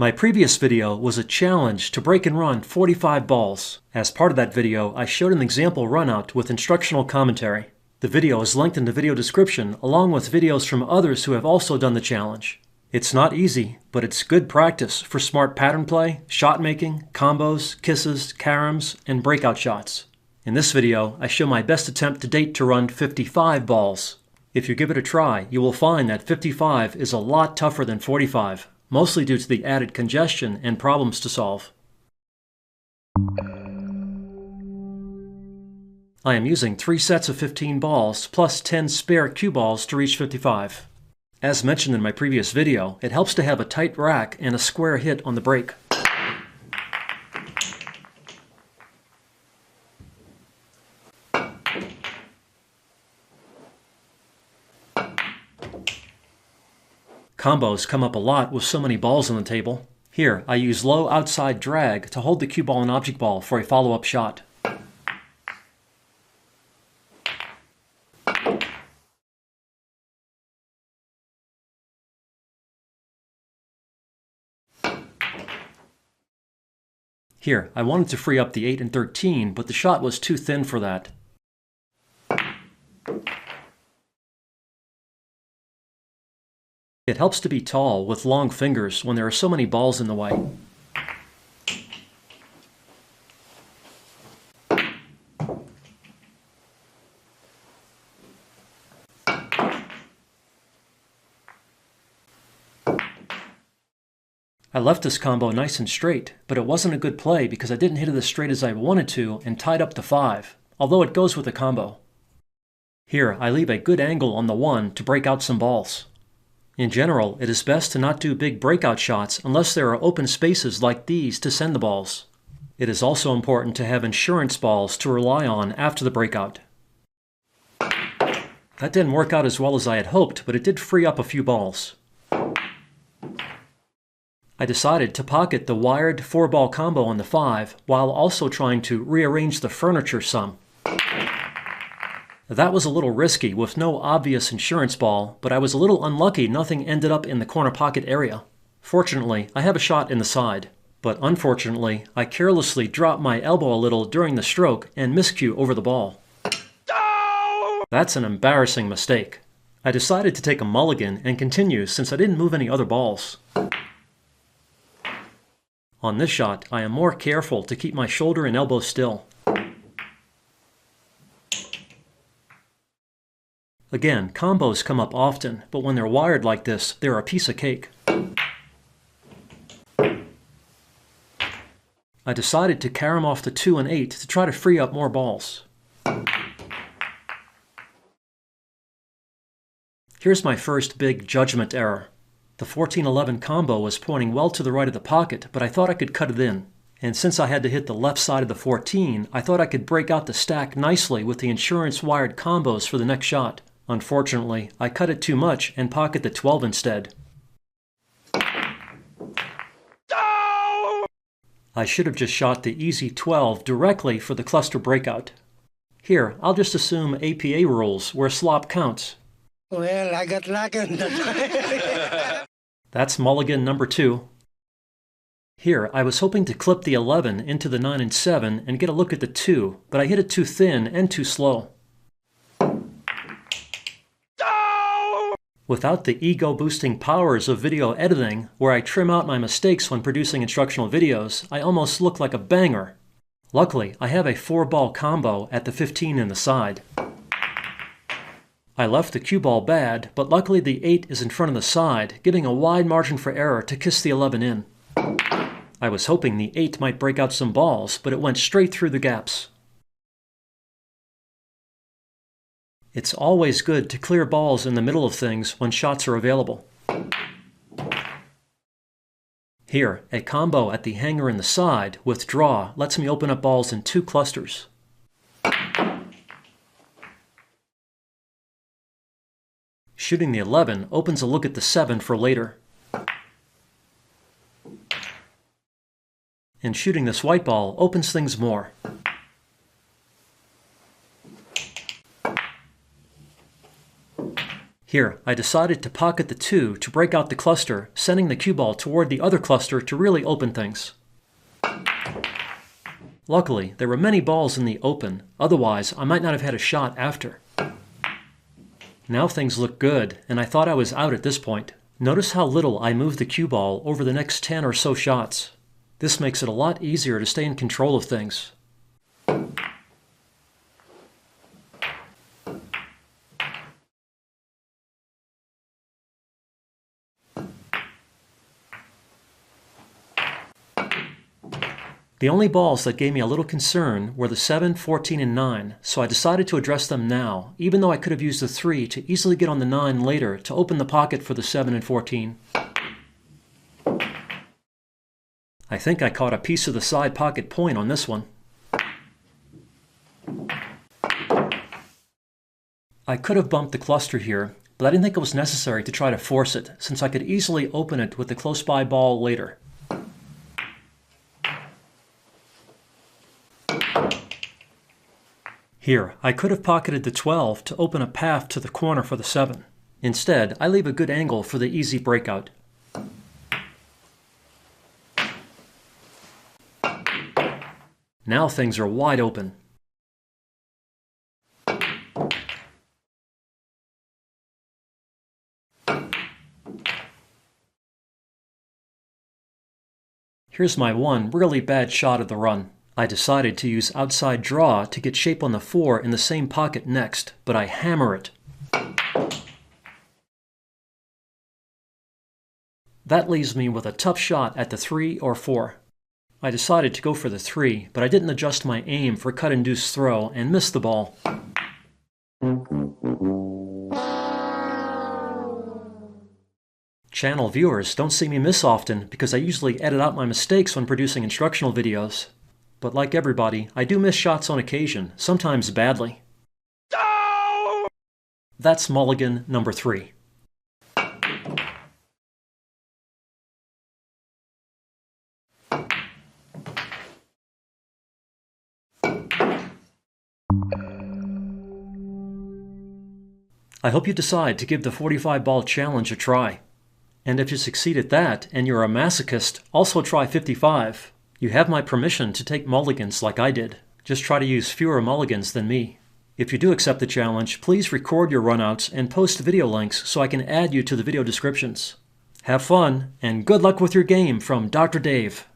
My previous video was a challenge to break and run 45 balls. As part of that video, I showed an example runout with instructional commentary. The video is linked in the video description along with videos from others who have also done the challenge. It's not easy, but it's good practice for smart pattern play, shot making, combos, kisses, caroms, and breakout shots. In this video, I show my best attempt to date to run 55 balls. If you give it a try, you will find that 55 is a lot tougher than 45. Mostly due to the added congestion and problems to solve. I am using 3 sets of 15 balls plus 10 spare cue balls to reach 55. As mentioned in my previous video, it helps to have a tight rack and a square hit on the break. Combos come up a lot with so many balls on the table. Here, I use low outside drag to hold the cue ball and object ball for a follow-up shot. Here, I wanted to free up the 8 and 13, but the shot was too thin for that. It helps to be tall with long fingers when there are so many balls in the way. I left this combo nice and straight, but it wasn't a good play because I didn't hit it as straight as I wanted to and tied up the 5, although it goes with the combo. Here, I leave a good angle on the 1 to break out some balls. In general, it is best to not do big breakout shots unless there are open spaces like these to send the balls. It is also important to have insurance balls to rely on after the breakout. That didn't work out as well as I had hoped, but it did free up a few balls. I decided to pocket the wired 4-ball combo on the 5 while also trying to rearrange the furniture some. That was a little risky with no obvious insurance ball, but I was a little unlucky nothing ended up in the corner pocket area. Fortunately, I have a shot in the side, but unfortunately, I carelessly dropped my elbow a little during the stroke and miscue over the ball. That's an embarrassing mistake. I decided to take a mulligan and continue since I didn't move any other balls. On this shot, I am more careful to keep my shoulder and elbow still. Again, combos come up often, but when they're wired like this, they're a piece of cake. I decided to carom off the 2 and 8 to try to free up more balls. Here's my first big judgment error. The 14-11 combo was pointing well to the right of the pocket, but I thought I could cut it in. And since I had to hit the left side of the 14, I thought I could break out the stack nicely with the insurance wired combos for the next shot. Unfortunately, I cut it too much and pocket the 12 instead. I should have just shot the easy 12 directly for the cluster breakout. Here, I'll just assume APA rules where slop counts. Well, I got lucky on that. That's mulligan number 2. Here, I was hoping to clip the 11 into the 9 and 7 and get a look at the 2, but I hit it too thin and too slow. Without the ego-boosting powers of video editing, where I trim out my mistakes when producing instructional videos, I almost look like a banger. Luckily, I have a 4-ball combo at the 15 in the side. I left the cue ball bad, but luckily the 8 is in front of the side, giving a wide margin for error to kiss the 11 in. I was hoping the 8 might break out some balls, but it went straight through the gaps. It's always good to clear balls in the middle of things when shots are available. Here, a combo at the hanger in the side with draw lets me open up balls in 2 clusters. Shooting the 11 opens a look at the 7 for later. And shooting this white ball opens things more. Here, I decided to pocket the 2 to break out the cluster, sending the cue ball toward the other cluster to really open things. Luckily, there were many balls in the open, otherwise I might not have had a shot after. Now things look good, and I thought I was out at this point. Notice how little I moved the cue ball over the next 10 or so shots. This makes it a lot easier to stay in control of things. The only balls that gave me a little concern were the 7, 14, and 9, so I decided to address them now, even though I could have used the 3 to easily get on the 9 later to open the pocket for the 7 and 14. I think I caught a piece of the side pocket point on this one. I could have bumped the cluster here, but I didn't think it was necessary to try to force it, since I could easily open it with the close-by ball later. Here, I could have pocketed the 12 to open a path to the corner for the 7. Instead, I leave a good angle for the easy breakout. Now things are wide open. Here's my one really bad shot of the run. I decided to use outside draw to get shape on the 4 in the same pocket next, but I hammer it. That leaves me with a tough shot at the 3 or 4. I decided to go for the 3, but I didn't adjust my aim for cut-induced throw and missed the ball. Channel viewers don't see me miss often because I usually edit out my mistakes when producing instructional videos. But like everybody, I do miss shots on occasion, sometimes badly. No! That's mulligan number 3. I hope you decide to give the 45 ball challenge a try. And if you succeed at that and you're a masochist, also try 55. You have my permission to take mulligans like I did. Just try to use fewer mulligans than me. If you do accept the challenge, please record your runouts and post video links so I can add you to the video descriptions. Have fun, and good luck with your game from Dr. Dave.